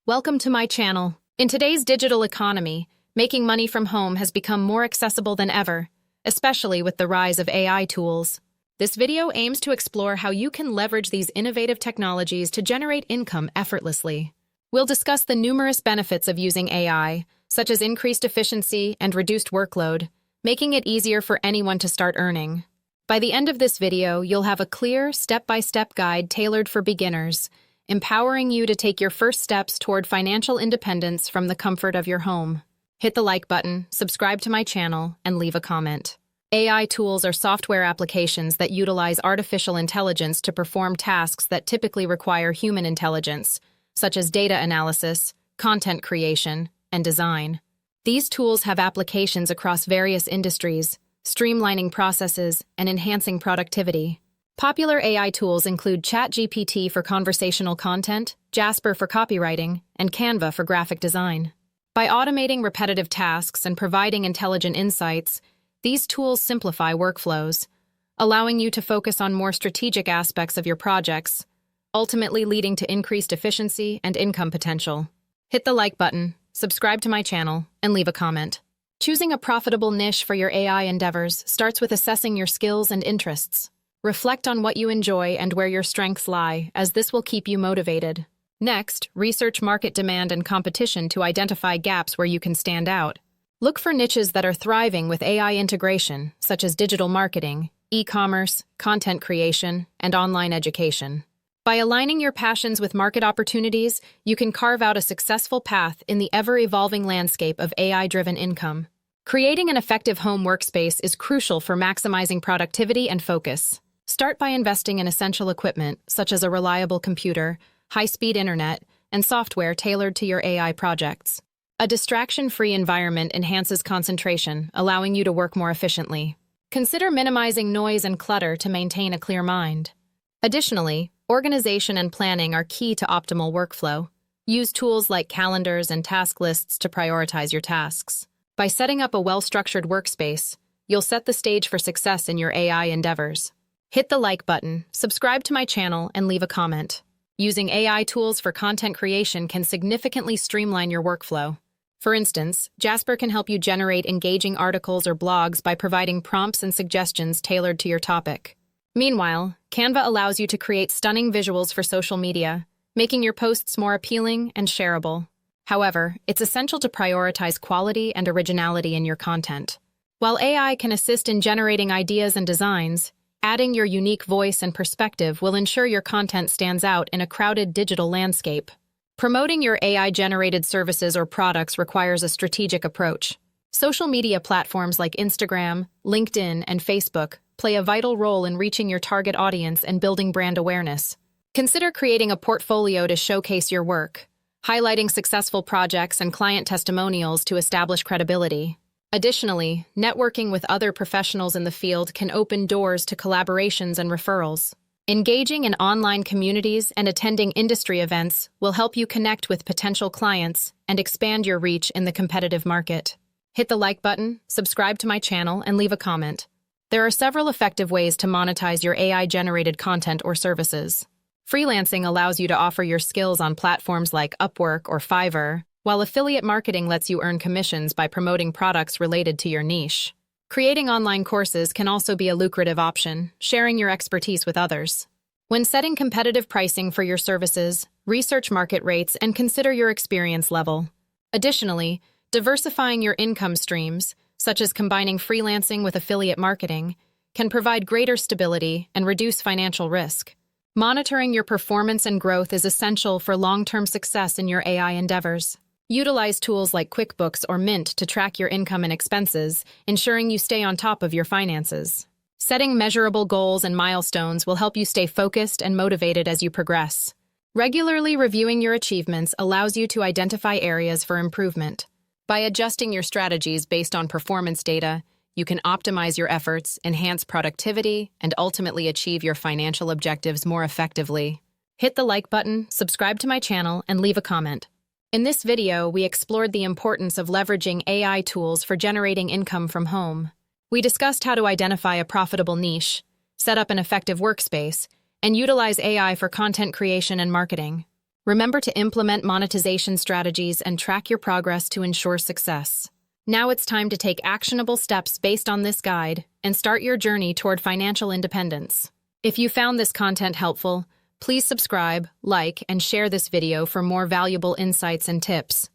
Welcome to my channel. In today's digital economy, making money from home has become more accessible than ever, especially with the rise of AI tools. This video aims to explore how you can leverage these innovative technologies to generate income effortlessly. We'll discuss the numerous benefits of using AI, such as increased efficiency and reduced workload, making it easier for anyone to start earning. By the end of this video, you'll have a clear, step-by-step guide tailored for beginners, empowering you to take your first steps toward financial independence from the comfort of your home. Hit the like button, subscribe to my channel, and leave a comment. AI tools are software applications that utilize artificial intelligence to perform tasks that typically require human intelligence, such as data analysis, content creation, and design. These tools have applications across various industries, streamlining processes and enhancing productivity. Popular AI tools include ChatGPT for conversational content, Jasper for copywriting, and Canva for graphic design. By automating repetitive tasks and providing intelligent insights, these tools simplify workflows, allowing you to focus on more strategic aspects of your projects, ultimately leading to increased efficiency and income potential. Hit the like button, subscribe to my channel, and leave a comment. Choosing a profitable niche for your AI endeavors starts with assessing your skills and interests. Reflect on what you enjoy and where your strengths lie, as this will keep you motivated. Next, research market demand and competition to identify gaps where you can stand out. Look for niches that are thriving with AI integration, such as digital marketing, e-commerce, content creation, and online education. By aligning your passions with market opportunities, you can carve out a successful path in the ever-evolving landscape of AI-driven income. Creating an effective home workspace is crucial for maximizing productivity and focus. Start by investing in essential equipment, such as a reliable computer, high-speed internet, and software tailored to your AI projects. A distraction-free environment enhances concentration, allowing you to work more efficiently. Consider minimizing noise and clutter to maintain a clear mind. Additionally, organization and planning are key to optimal workflow. Use tools like calendars and task lists to prioritize your tasks. By setting up a well-structured workspace, you'll set the stage for success in your AI endeavors. Hit the like button, subscribe to my channel, and leave a comment. Using AI tools for content creation can significantly streamline your workflow. For instance, Jasper can help you generate engaging articles or blogs by providing prompts and suggestions tailored to your topic. Meanwhile, Canva allows you to create stunning visuals for social media, making your posts more appealing and shareable. However, it's essential to prioritize quality and originality in your content. While AI can assist in generating ideas and designs, adding your unique voice and perspective will ensure your content stands out in a crowded digital landscape. Promoting your AI-generated services or products requires a strategic approach. Social media platforms like Instagram, LinkedIn, and Facebook play a vital role in reaching your target audience and building brand awareness. Consider creating a portfolio to showcase your work, highlighting successful projects and client testimonials to establish credibility. Additionally, networking with other professionals in the field can open doors to collaborations and referrals. Engaging in online communities and attending industry events will help you connect with potential clients and expand your reach in the competitive market. Hit the like button, subscribe to my channel, and leave a comment. There are several effective ways to monetize your AI-generated content or services. Freelancing allows you to offer your skills on platforms like Upwork or Fiverr, while affiliate marketing lets you earn commissions by promoting products related to your niche. Creating online courses can also be a lucrative option, sharing your expertise with others. When setting competitive pricing for your services, research market rates and consider your experience level. Additionally, diversifying your income streams, such as combining freelancing with affiliate marketing, can provide greater stability and reduce financial risk. Monitoring your performance and growth is essential for long-term success in your AI endeavors. Utilize tools like QuickBooks or Mint to track your income and expenses, ensuring you stay on top of your finances. Setting measurable goals and milestones will help you stay focused and motivated as you progress. Regularly reviewing your achievements allows you to identify areas for improvement. By adjusting your strategies based on performance data, you can optimize your efforts, enhance productivity, and ultimately achieve your financial objectives more effectively. Hit the like button, subscribe to my channel, and leave a comment. In this video, we explored the importance of leveraging AI tools for generating income from home. We discussed how to identify a profitable niche, set up an effective workspace, and utilize AI for content creation and marketing. Remember to implement monetization strategies and track your progress to ensure success. Now it's time to take actionable steps based on this guide and start your journey toward financial independence. If you found this content helpful, please subscribe, like, and share this video for more valuable insights and tips.